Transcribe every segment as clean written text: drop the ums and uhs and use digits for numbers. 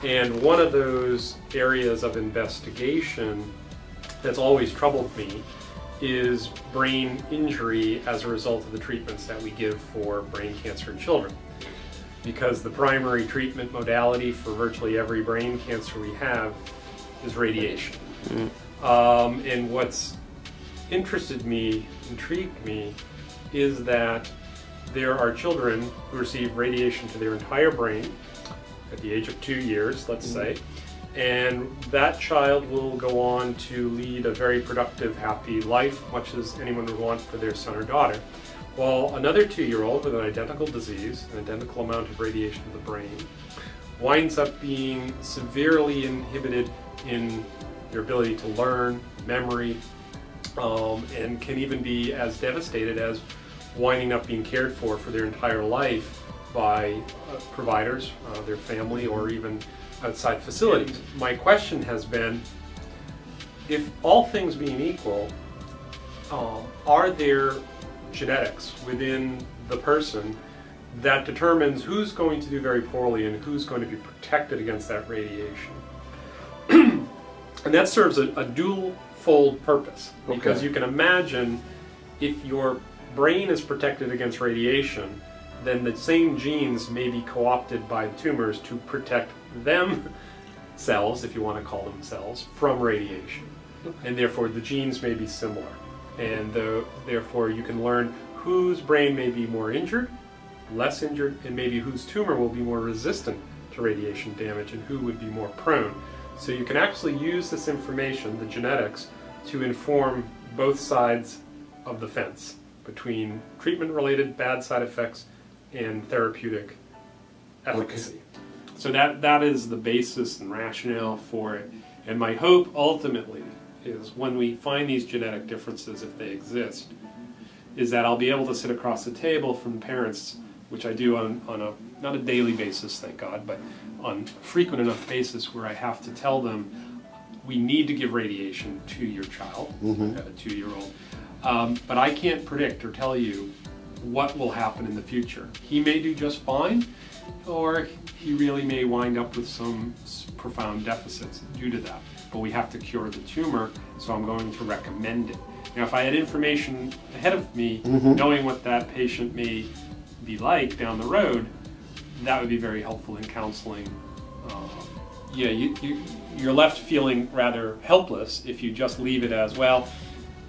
And one of those areas of investigation that's always troubled me is brain injury as a result of the treatments that we give for brain cancer in children. Because the primary treatment modality for virtually every brain cancer we have is radiation. And what's intrigued me is that there are children who receive radiation to their entire brain at the age of 2 years, let's say, and that child will go on to lead a very productive, happy life, much as anyone would want for their son or daughter. While another 2-year-old with an identical disease, an identical amount of radiation to the brain, winds up being severely inhibited in their ability to learn, memory, and can even be as devastated as winding up being cared for their entire life by providers, their family, or even outside facilities. My question has been, if all things being equal, are there genetics within the person that determines who's going to do very poorly and who's going to be protected against that radiation? And that serves a dual-fold purpose, because you can imagine if your brain is protected against radiation, then the same genes may be co-opted by the tumors to protect themselves, if you want to call them cells, from radiation. And therefore the genes may be similar. And therefore you can learn whose brain may be more injured, less injured, and maybe whose tumor will be more resistant to radiation damage and who would be more prone. So you can actually use this information, the genetics, to inform both sides of the fence between treatment-related bad side effects and therapeutic efficacy. So that is the basis and rationale for it. And my hope ultimately is when we find these genetic differences, if they exist, is that I'll be able to sit across the table from parents, which I do on a, not a daily basis, thank God, but on a frequent enough basis where I have to tell them, we need to give radiation to your child, a 2-year-old. But I can't predict or tell you what will happen in the future. He may do just fine, or he really may wind up with some profound deficits due to that. But we have to cure the tumor, so I'm going to recommend it. Now, if I had information ahead of me, knowing what that patient may be like down the road, that would be very helpful in counseling. You're left feeling rather helpless if you just leave it as, well,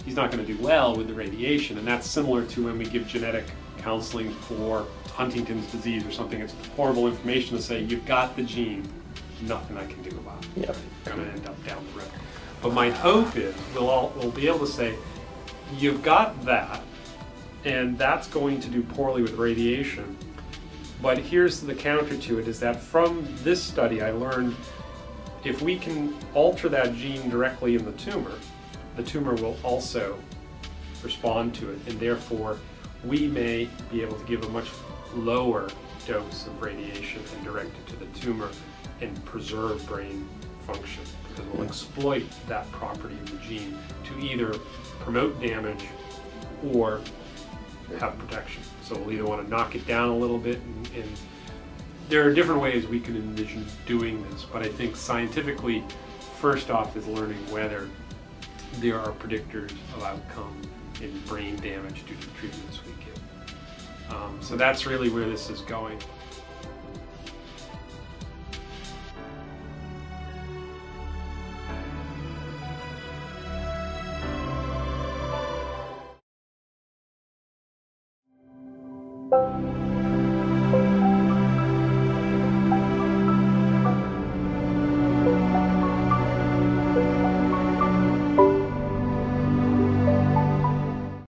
he's not going to do well with the radiation. And that's similar to when we give genetic counseling for Huntington's disease or something. It's horrible information to say, you've got the gene, nothing I can do about it. You're going to end up down the road. But my hope is we'll be able to say, you've got that, and that's going to do poorly with radiation. But here's the counter to it, is that from this study I learned if we can alter that gene directly in the tumor will also respond to it, and therefore we may be able to give a much lower dose of radiation and direct it to the tumor and preserve brain function, because we'll exploit that property of the gene to either promote damage or have protection. So we'll either want to knock it down a little bit, and there are different ways we can envision doing this, but I think scientifically, first off is learning whether there are predictors of outcome in brain damage due to the treatments we give. So that's really where this is going.